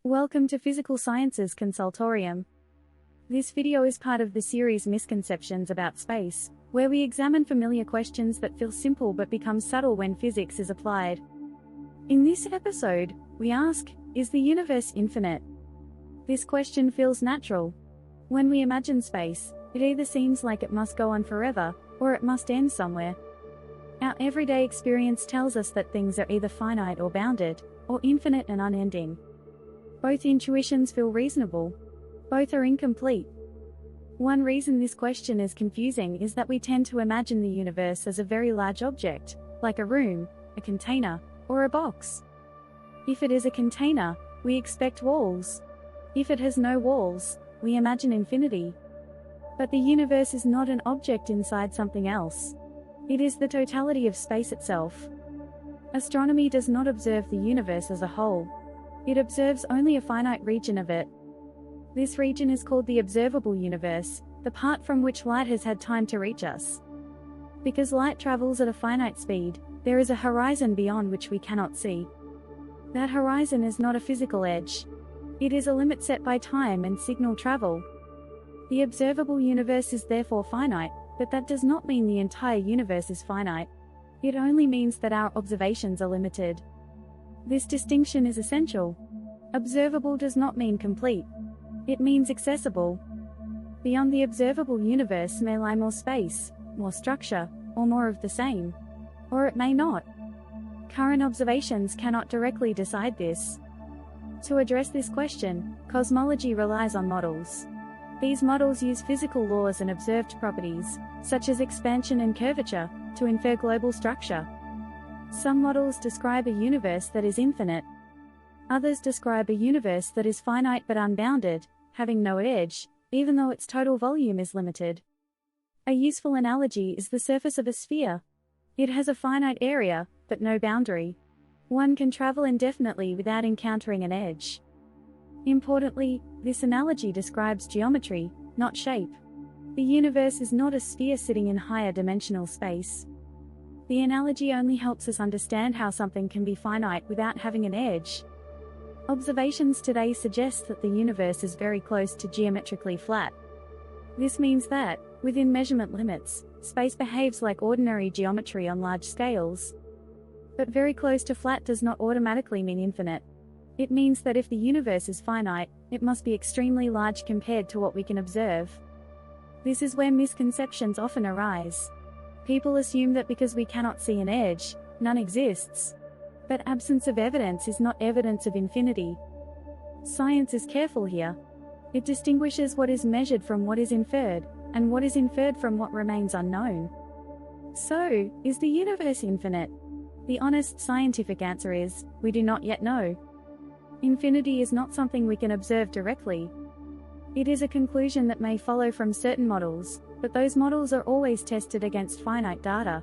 Welcome to Physical Sciences Consultorium. This video is part of the series Misconceptions About Space, where we examine familiar questions that feel simple but become subtle when physics is applied. In this episode, we ask, is the universe infinite? This question feels natural. When we imagine space, it either seems like it must go on forever, or it must end somewhere. Our everyday experience tells us that things are either finite or bounded, or infinite and unending. Both intuitions feel reasonable. Both are incomplete. One reason this question is confusing is that we tend to imagine the universe as a very large object, like a room, a container, or a box. If it is a container, we expect walls. If it has no walls, we imagine infinity. But the universe is not an object inside something else. It is the totality of space itself. Astronomy does not observe the universe as a whole. It observes only a finite region of it. This region is called the observable universe, the part from which light has had time to reach us. Because light travels at a finite speed, there is a horizon beyond which we cannot see. That horizon is not a physical edge. It is a limit set by time and signal travel. The observable universe is therefore finite, but that does not mean the entire universe is finite. It only means that our observations are limited. This distinction is essential. Observable does not mean complete. It means accessible. Beyond the observable universe may lie more space, more structure, or more of the same. Or it may not. Current observations cannot directly decide this. To address this question, cosmology relies on models. These models use physical laws and observed properties, such as expansion and curvature, to infer global structure. Some models describe a universe that is infinite. Others describe a universe that is finite but unbounded, having no edge, even though its total volume is limited. A useful analogy is the surface of a sphere. It has a finite area, but no boundary. One can travel indefinitely without encountering an edge. Importantly, this analogy describes geometry, not shape. The universe is not a sphere sitting in higher dimensional space. The analogy only helps us understand how something can be finite without having an edge. Observations today suggest that the universe is very close to geometrically flat. This means that, within measurement limits, space behaves like ordinary geometry on large scales. But very close to flat does not automatically mean infinite. It means that if the universe is finite, it must be extremely large compared to what we can observe. This is where misconceptions often arise. People assume that because we cannot see an edge, none exists. But absence of evidence is not evidence of infinity. Science is careful here. It distinguishes what is measured from what is inferred, and what is inferred from what remains unknown. So, is the universe infinite? The honest scientific answer is, we do not yet know. Infinity is not something we can observe directly. It is a conclusion that may follow from certain models, but those models are always tested against finite data.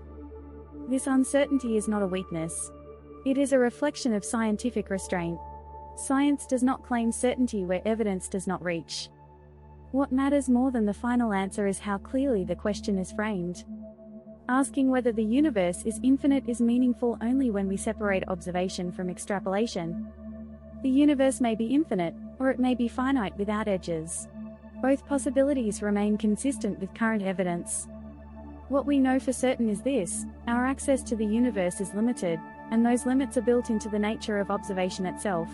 This uncertainty is not a weakness. It is a reflection of scientific restraint. Science does not claim certainty where evidence does not reach. What matters more than the final answer is how clearly the question is framed. Asking whether the universe is infinite is meaningful only when we separate observation from extrapolation. The universe may be infinite, or it may be finite without edges. Both possibilities remain consistent with current evidence. What we know for certain is this: our access to the universe is limited, and those limits are built into the nature of observation itself.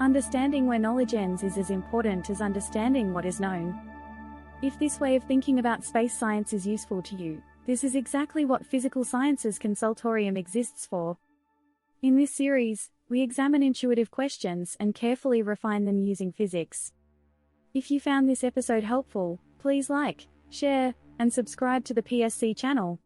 Understanding where knowledge ends is as important as understanding what is known. If this way of thinking about space science is useful to you, this is exactly what Physical Sciences Consultorium exists for. In this series, we examine intuitive questions and carefully refine them using physics. If you found this episode helpful, please like, share, and subscribe to the PSC channel.